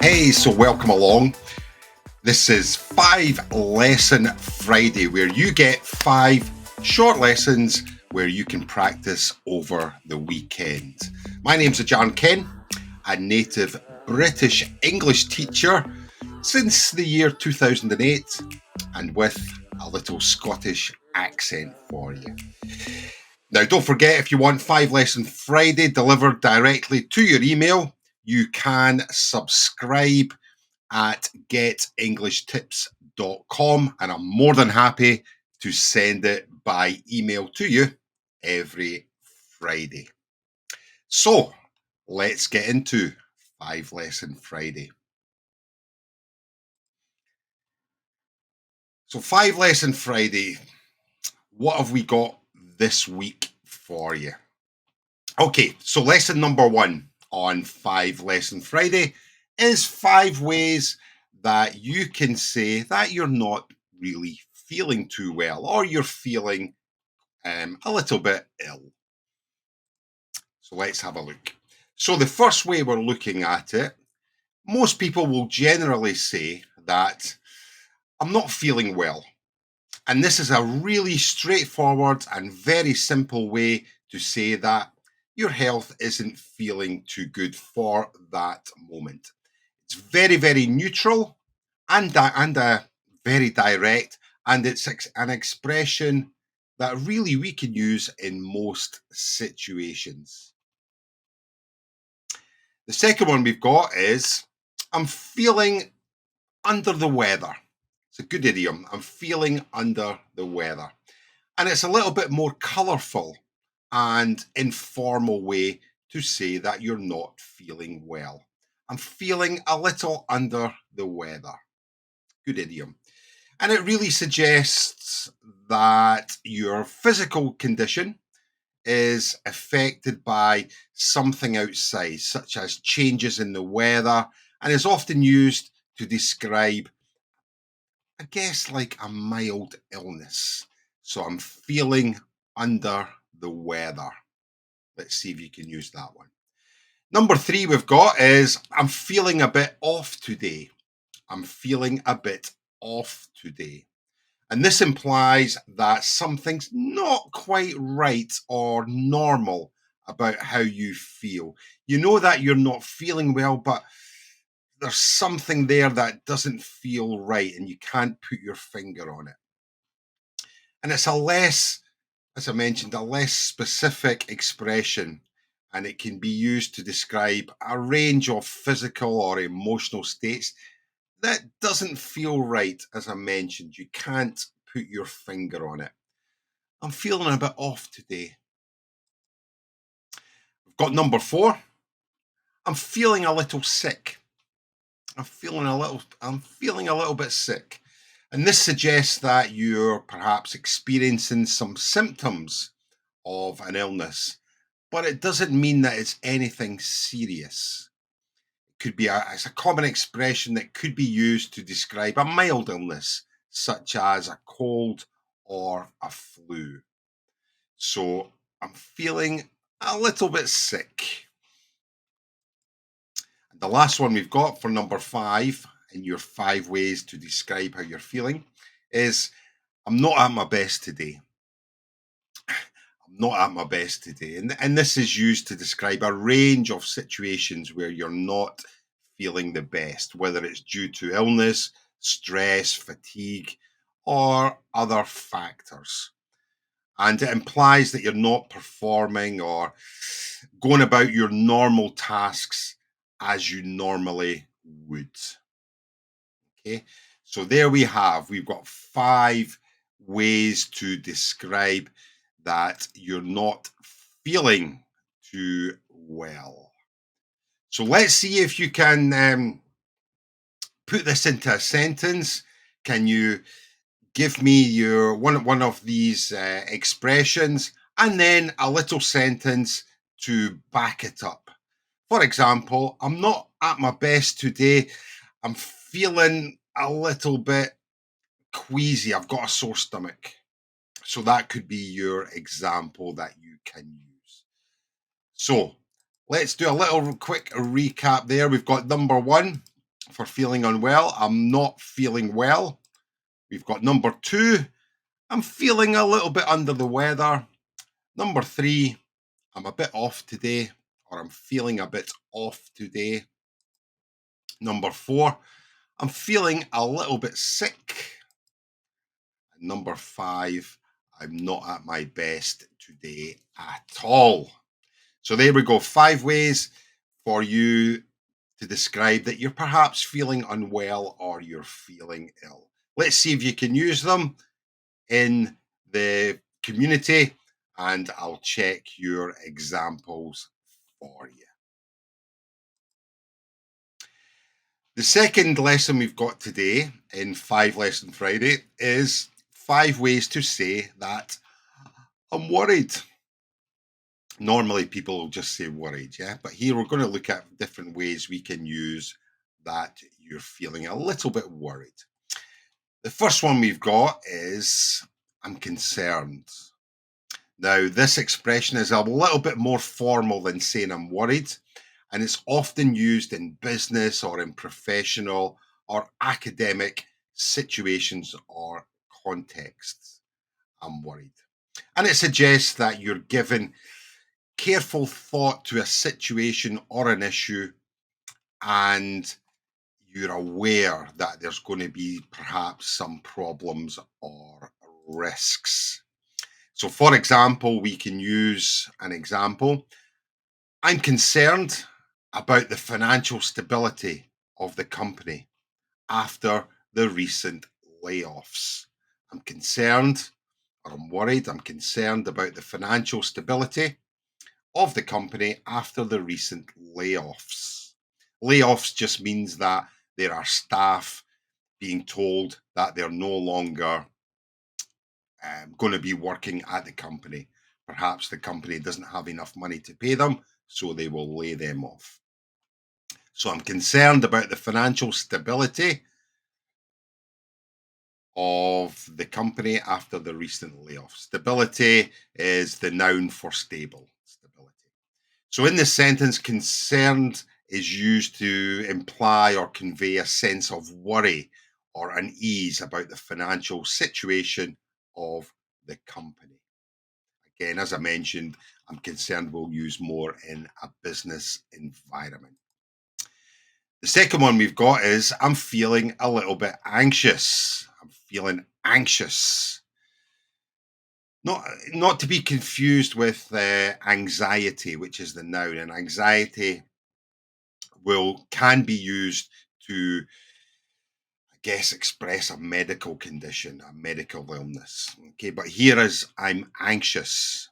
Hey, so welcome along. This is 5 Lesson Friday, where you get 5 short lessons where you can practice over the weekend. My name's Ajarn Ken, a native British English teacher since the year 2008, and with a little Scottish accent for you. Now, don't forget, if you want 5 Lesson Friday delivered directly to your email, you can subscribe at getenglishtips.com, and I'm more than happy to send it by email to you every Friday. So let's get into 5 Lesson Friday. So 5 Lesson Friday, what have we got this week for you? Okay, so lesson number 1 on 5 Lesson Friday is 5 ways that you can say that you're not really feeling too well, or you're feeling a little bit ill. So let's have a look. So the first way we're looking at it, most people will generally say that I'm not feeling well. And this is a really straightforward and very simple way to say that your health isn't feeling too good for that moment. It's very, very neutral and very direct, and it's an expression that really we can use in most situations. The second one we've got is I'm feeling under the weather. It's a good idiom. I'm feeling under the weather. And it's a little bit more colourful and informal way to say that you're not feeling well. I'm feeling a little under the weather. Good idiom. And it really suggests that your physical condition is affected by something outside, such as changes in the weather, and is often used to describe, I guess, like a mild illness. So I'm feeling under the weather. Let's see if you can use that one. Number 3 we've got is I'm feeling a bit off today. I'm feeling a bit off today. And this implies that something's not quite right or normal about how you feel. You know that you're not feeling well, but there's something there that doesn't feel right and you can't put your finger on it. And it's as I mentioned, a less specific expression, and it can be used to describe a range of physical or emotional states that doesn't feel right. As I mentioned, you can't put your finger on it. I'm feeling a bit off today. We've got number 4. I'm feeling a little sick. I'm feeling a little bit sick. And this suggests that you're perhaps experiencing some symptoms of an illness, but it doesn't mean that it's anything serious. It could be it's a common expression that could be used to describe a mild illness, such as a cold or a flu. So I'm feeling a little bit sick. And the last one we've got for number 5 in your 5 ways to describe how you're feeling is I'm not at my best today. I'm not at my best today. And this is used to describe a range of situations where you're not feeling the best, whether it's due to illness, stress, fatigue, or other factors. And it implies that you're not performing or going about your normal tasks as you normally would. Okay, so there we've got 5 ways to describe that you're not feeling too well. So let's see if you can put this into a sentence. Can you give me your one of these expressions and then a little sentence to back it up? For example, I'm not at my best today. I'm feeling a little bit queasy. I've got a sore stomach. So that could be your example that you can use. So let's do a little quick recap there. We've got number 1. for feeling unwell. I'm not feeling well. We've got number two. I'm feeling a little bit under the weather. Number three. I'm a bit off today, or I'm feeling a bit off today. Number four. I'm feeling a little bit sick. And number five. I'm not at my best today at all. So there we go. 5 ways for you to describe that you're perhaps feeling unwell or you're feeling ill. Let's see if you can use them in the community, and I'll check your examples for you. The second lesson we've got today in 5 Lesson Friday is 5 ways to say that I'm worried. Normally people will just say worried, yeah? But here we're going to look at different ways we can use that you're feeling a little bit worried. The first one we've got is I'm concerned. Now, this expression is a little bit more formal than saying I'm worried, and it's often used in business or in professional or academic situations or contexts. I'm worried. And it suggests that you're giving careful thought to a situation or an issue, and you're aware that there's going to be perhaps some problems or risks. So, for example, we can use an example. I'm concerned about the financial stability of the company after the recent layoffs. I'm concerned, or I'm worried, I'm concerned about the financial stability of the company after the recent layoffs. Layoffs just means that there are staff being told that they're no longer going to be working at the company. Perhaps the company doesn't have enough money to pay them, so they will lay them off. So I'm concerned about the financial stability of the company after the recent layoff. Stability is the noun for stable. Stability. So in this sentence, concerned is used to imply or convey a sense of worry or unease about the financial situation of the company. Again, as I mentioned, I'm concerned we'll use more in a business environment. The second one we've got is I'm feeling a little bit anxious. I'm feeling anxious. Not to be confused with anxiety, which is the noun. And anxiety can be used to, I guess, express a medical condition, a medical illness. Okay, but here is I'm anxious.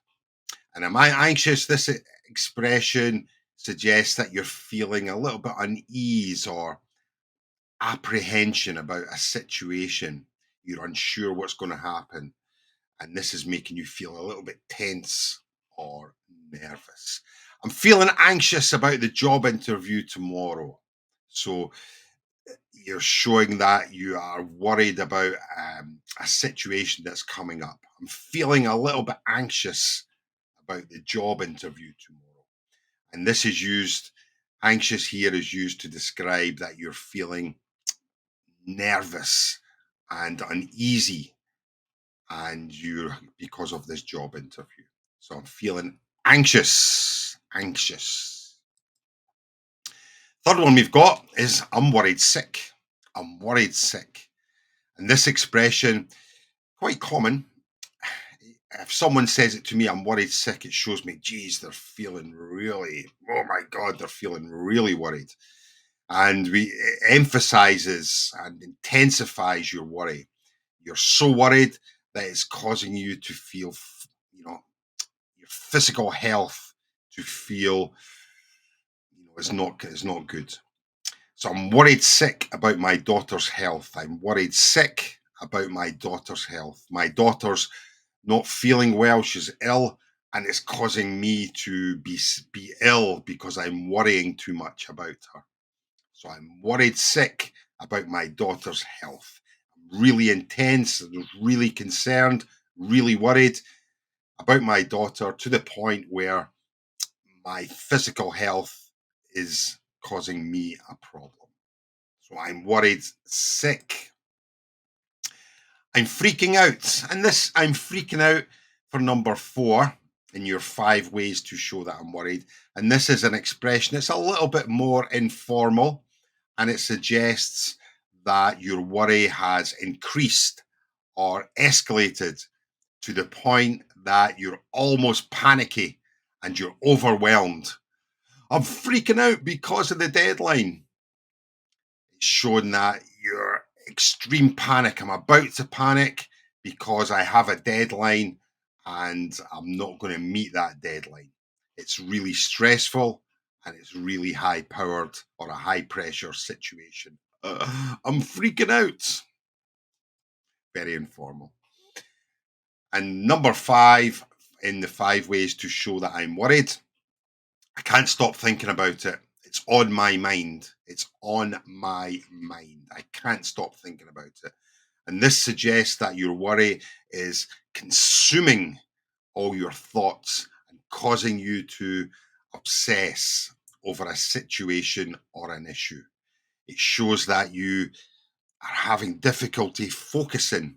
And am I anxious? This expression suggests that you're feeling a little bit unease or apprehension about a situation. You're unsure what's going to happen. And this is making you feel a little bit tense or nervous. I'm feeling anxious about the job interview tomorrow. So you're showing that you are worried about a situation that's coming up. I'm feeling a little bit anxious about the job interview tomorrow. And this is used, anxious here is used to describe that you're feeling nervous and uneasy and you're because of this job interview. So I'm feeling anxious. Third one we've got is I'm worried sick. I'm worried sick. And this expression, quite common. If someone says it to me, I'm worried sick, it shows me, geez, they're feeling really, oh my God, they're feeling really worried. And it emphasizes and intensifies your worry. You're so worried that it's causing you to feel, your physical health to feel, is not good. So I'm worried sick about my daughter's health. I'm worried sick about my daughter's health. My daughter's not feeling well. She's ill, and it's causing me to be ill because I'm worrying too much about her. So I'm worried sick about my daughter's health. I'm really intense, really concerned, really worried about my daughter to the point where my physical health is causing me a problem. So I'm worried sick. I'm freaking out. And this, I'm freaking out for number 4 in your 5 ways to show that I'm worried. And this is an expression, it's a little bit more informal, and it suggests that your worry has increased or escalated to the point that you're almost panicky and you're overwhelmed. I'm freaking out because of the deadline. It's showing that you're extreme panic. I'm about to panic because I have a deadline and I'm not going to meet that deadline. It's really stressful and it's really high powered or a high pressure situation. I'm freaking out. Very informal. And number 5 in the 5 ways to show that I'm worried, I can't stop thinking about it. It's on my mind. It's on my mind. I can't stop thinking about it. And this suggests that your worry is consuming all your thoughts and causing you to obsess over a situation or an issue. It shows that you are having difficulty focusing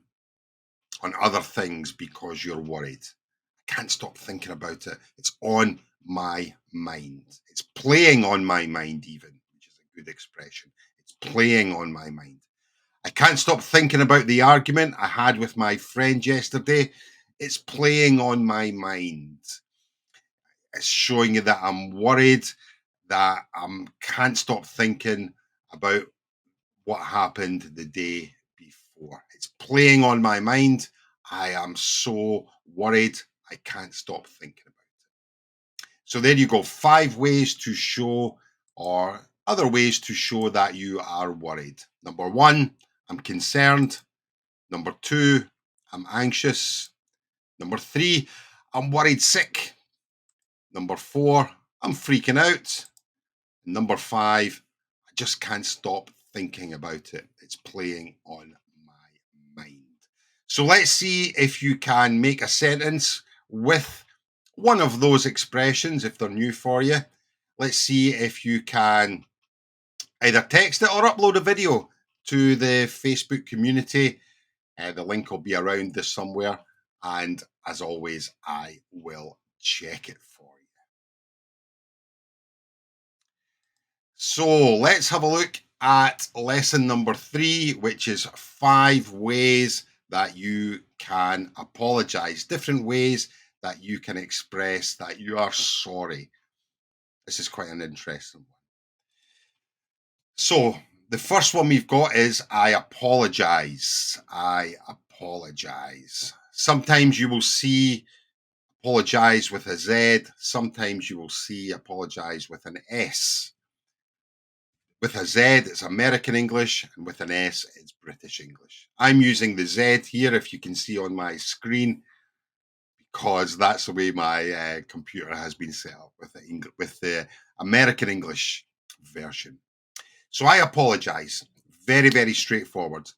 on other things because you're worried. I can't stop thinking about it. It's on my mind. It's playing on my mind, even, which is a good expression. It's playing on my mind. I can't stop thinking about the argument I had with my friend yesterday. It's playing on my mind. It's showing you that I'm worried, that I can't stop thinking about what happened the day before. It's playing on my mind. I am so worried. I can't stop thinking about it. So there you go. 5 ways to show, or other ways to show that you are worried. Number 1, I'm concerned. Number 2, I'm anxious. Number 3, I'm worried sick. Number 4, I'm freaking out. Number 5, I just can't stop thinking about it. It's playing on my mind. So let's see if you can make a sentence with one of those expressions if they're new for you. Let's see if you can either text it or upload a video to the Facebook community. The link will be around this somewhere. And as always, I will check it for you. So let's have a look at lesson number 3, which is 5 ways that you can apologize, different ways that you can express that you are sorry. This is quite an interesting one. So the first one we've got is I apologize. I apologize. Sometimes you will see apologize with a Z. Sometimes you will see apologize with an S. With a Z, it's American English, and with an S, it's British English. I'm using the Z here, if you can see on my screen, because that's the way my computer has been set up with the American English version. So I apologize. Very, very straightforward.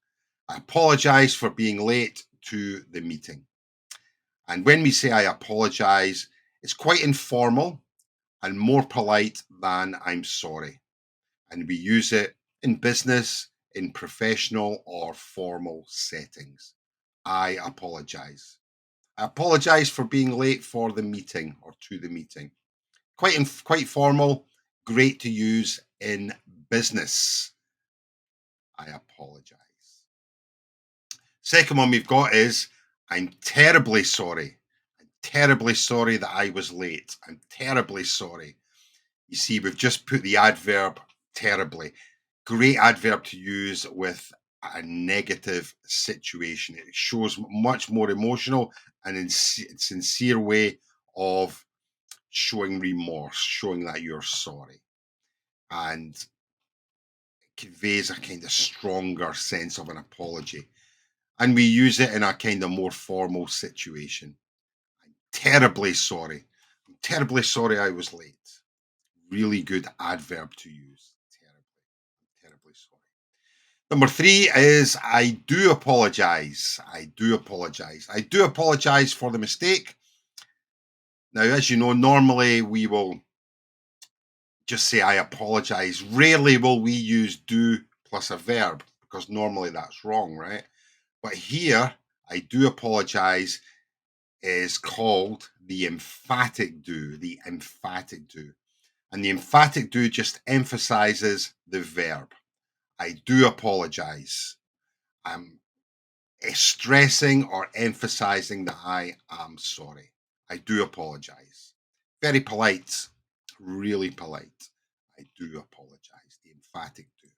I apologize for being late to the meeting. And when we say I apologize, it's quite informal and more polite than I'm sorry. And we use it in business, in professional or formal settings. I apologize. I apologize for being late for the meeting or to the meeting. Quite formal, great to use in business. I apologize. Second one we've got is I'm terribly sorry. I'm terribly sorry that I was late. I'm terribly sorry. You see, we've just put the adverb terribly. Great adverb to use with a negative situation. It shows much more emotional and sincere way of showing remorse, showing that you're sorry. And it conveys a kind of stronger sense of an apology. And we use it in a kind of more formal situation. I'm terribly sorry. I'm terribly sorry I was late. Really good adverb to use. Terribly sorry. Number 3 is I do apologize. I do apologize. I do apologize for the mistake. Now, as you know, normally we will just say I apologize. Rarely will we use do plus a verb, because normally that's wrong, right? But here, I do apologize is called the emphatic do, the emphatic do. And the emphatic do just emphasizes the verb. I do apologize. I'm stressing or emphasizing that I am sorry. I do apologize. Very polite, really polite. I do apologize. The emphatic do.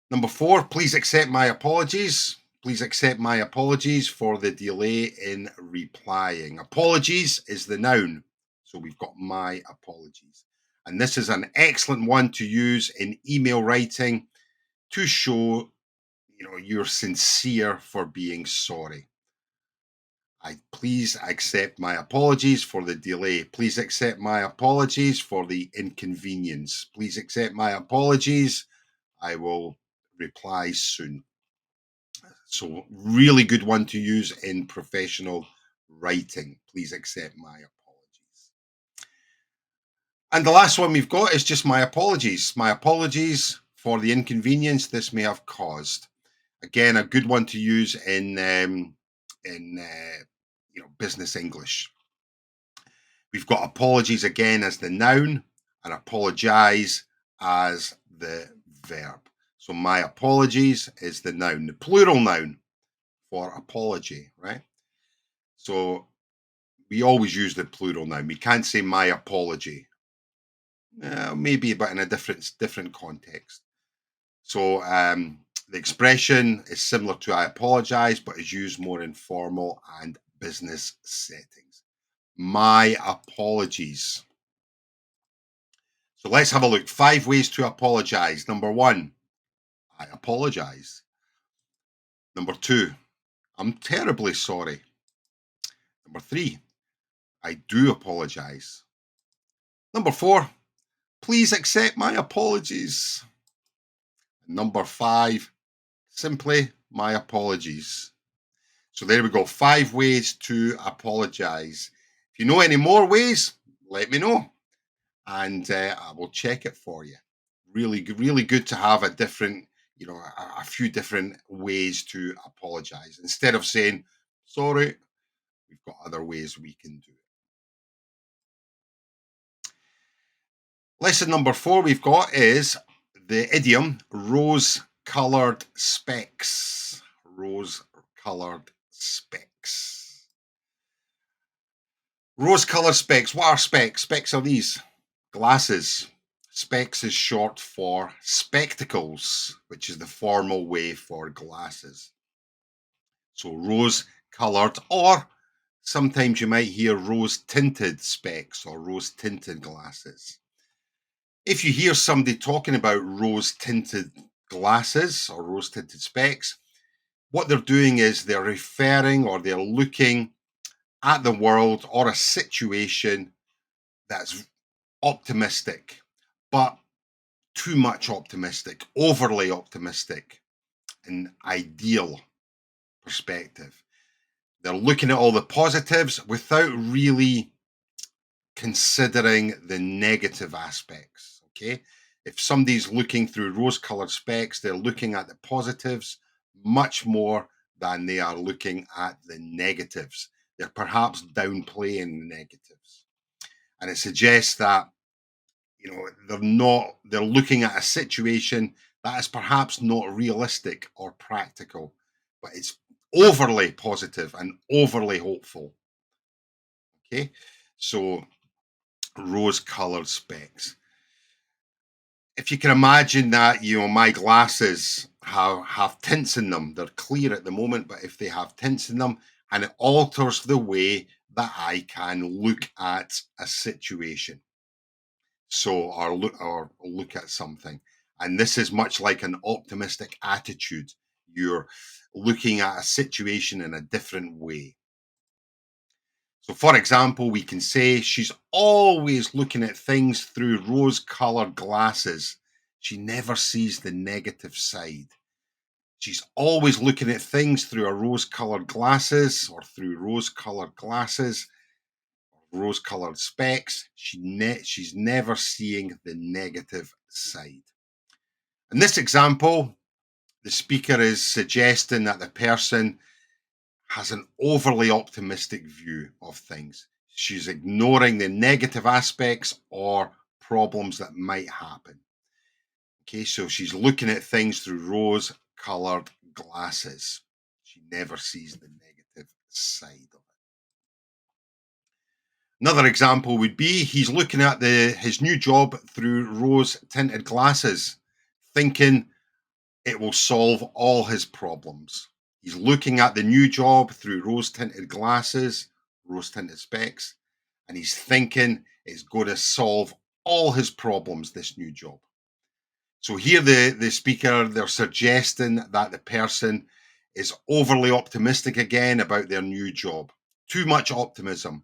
Number 4, please accept my apologies. Please accept my apologies for the delay in replying. Apologies is the noun. So we've got my apologies. And this is an excellent one to use in email writing to show, you're sincere for being sorry. I please accept my apologies for the delay. Please accept my apologies for the inconvenience. Please accept my apologies. I will reply soon. So, really good one to use in professional writing. Please accept my apologies. And the last one we've got is just my apologies. My apologies for the inconvenience this may have caused. Again, a good one to use in business English. We've got apologies again as the noun and apologize as the verb. So my apologies is the noun, the plural noun for apology, right? So we always use the plural noun. We can't say my apology. Maybe, but in a different context. So the expression is similar to I apologize, but is used more in formal and business settings. My apologies. So let's have a look. 5 ways to apologize. Number 1, I apologize. Number 2, I'm terribly sorry. Number 3, I do apologize. Number 4, please accept my apologies. Number 5, simply my apologies. So there we go. 5 ways to apologize. If you know any more ways, let me know, and I will check it for you. Really good to have a different, a few different ways to apologize. Instead of saying sorry, we've got other ways we can do it. Lesson number 4 we've got is the idiom rose-colored specs. Rose-colored specs. Rose-colored specs. What are specs? Specs are these glasses. Specs is short for spectacles, which is the formal way for glasses. So rose-colored, or sometimes you might hear rose-tinted specs or rose-tinted glasses. If you hear somebody talking about rose-tinted glasses or rose-tinted specs, what they're doing is they're referring or they're looking at the world or a situation that's optimistic, but too much optimistic, overly optimistic, an ideal perspective. They're looking at all the positives without really considering the negative aspects. Okay. If somebody's looking through rose colored specs, they're looking at the positives much more than they are looking at the negatives. They're perhaps downplaying the negatives. And it suggests that, they're looking at a situation that is perhaps not realistic or practical, but it's overly positive and overly hopeful. Okay. So rose colored specs. If you can imagine that, my glasses have tints in them. They're clear at the moment, but if they have tints in them, and it alters the way that I can look at a situation. So, or look at something. And this is much like an optimistic attitude. You're looking at a situation in a different way. So, for example, we can say she's always looking at things through rose colored glasses. She never sees the negative side. She's always looking at things through a rose colored glasses or through rose colored glasses, rose colored specs. She's never seeing the negative side. In this example, the speaker is suggesting that the person has an overly optimistic view of things. She's ignoring the negative aspects or problems that might happen. Okay, so she's looking at things through rose colored glasses. She never sees the negative side of it. Another example would be he's looking at his new job through rose tinted glasses, thinking it will solve all his problems. He's looking at the new job through rose tinted glasses, rose tinted specs, and he's thinking it's going to solve all his problems, this new job. So here the speaker, they're suggesting that the person is overly optimistic again about their new job. Too much optimism,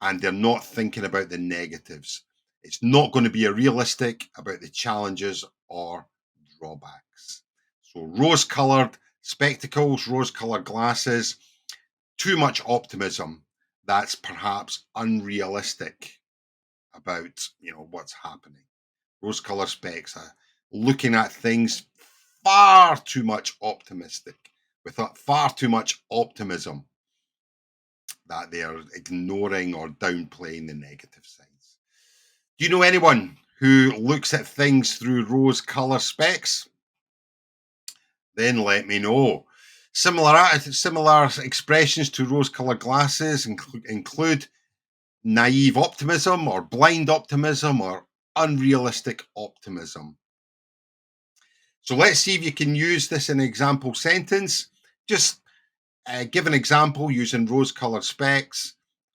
and they're not thinking about the negatives. It's not going to be a realistic about the challenges or drawbacks. So rose-colored spectacles, rose-colored glasses, too much optimism. That's perhaps unrealistic about what's happening. Rose-colored specs are looking at things far too much optimistic, with far too much optimism, that they are ignoring or downplaying the negative sides. Do you know anyone who looks at things through rose color specs? Then let me know. Similar expressions to rose colored glasses include naive optimism or blind optimism or unrealistic optimism. So let's see if you can use this in an example sentence. Just give an example using rose colored specs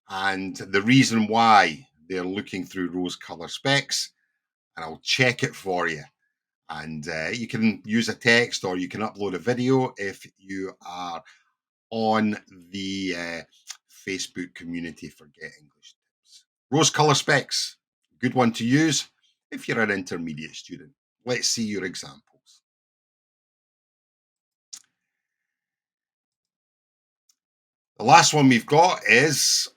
and the reason why they're looking through rose colored specs, and I'll check it for you. And you can use a text or you can upload a video if you are on the Facebook community for Get English Tips. Rose color specs, good one to use if you're an intermediate student. Let's see your examples. The last one we've got is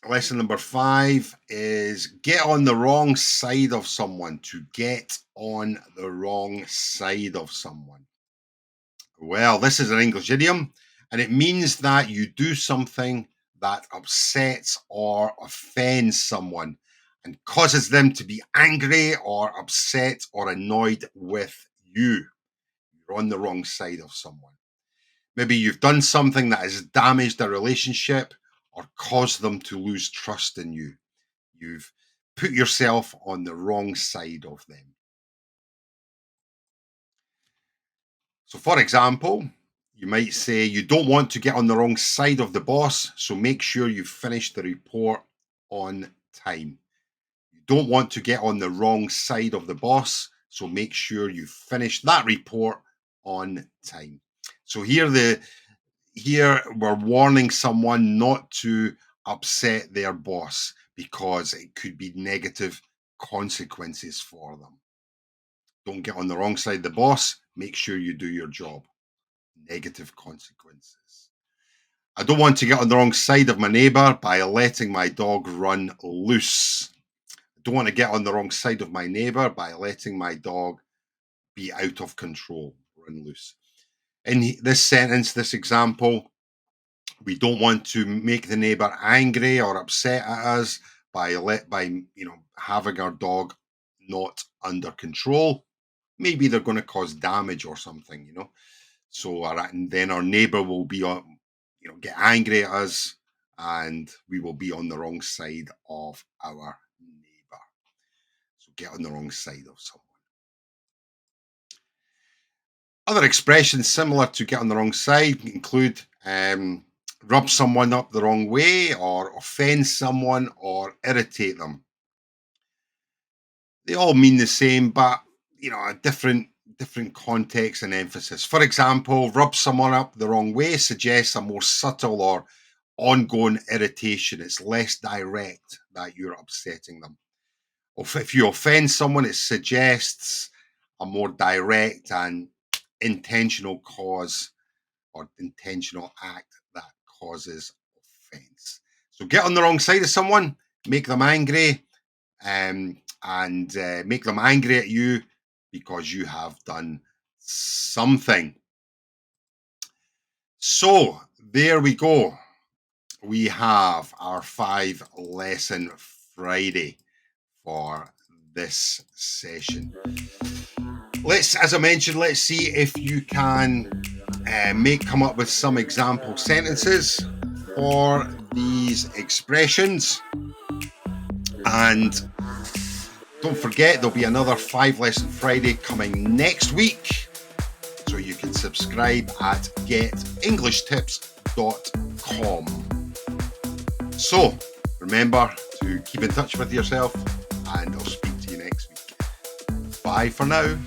lesson number 5 is get on the wrong side of someone. To get on the wrong side of someone. Well, this is an English idiom, and it means that you do something that upsets or offends someone and causes them to be angry or upset or annoyed with you. You're on the wrong side of someone. Maybe you've done something that has damaged a relationship or caused them to lose trust in you. You've put yourself on the wrong side of them. So, for example, you might say you don't want to get on the wrong side of the boss, so make sure you finish the report on time. You don't want to get on the wrong side of the boss, so make sure you finish that report on time. So here we're warning someone not to upset their boss because it could be negative consequences for them. Don't get on the wrong side of the boss. Make sure you do your job. Negative consequences. I don't want to get on the wrong side of my neighbor by letting my dog run loose. I don't want to get on the wrong side of my neighbor by letting my dog be out of control, run loose. In this sentence, this example, we don't want to make the neighbor angry or upset at us by having our dog not under control. Maybe they're going to cause damage or something. So and then our neighbor will be on, get angry at us, and we will be on the wrong side of our neighbor. So get on the wrong side of someone. Other expressions similar to get on the wrong side include rub someone up the wrong way, or offend someone, or irritate them. They all mean the same, but a different context and emphasis. For example, rub someone up the wrong way suggests a more subtle or ongoing irritation. It's less direct that you're upsetting them. If you offend someone, it suggests a more direct and intentional cause or intentional act that causes offense. So get on the wrong side of someone, make them angry, and make them angry at you because you have done something. So there we go. We have our 5-lesson Friday for this session. As I mentioned, let's see if you can come up with some example sentences for these expressions. And don't forget, there'll be another 5-lesson Friday coming next week. So you can subscribe at getinglishtipscom. So remember to keep in touch with yourself, and I'll speak to you next week. Bye for now.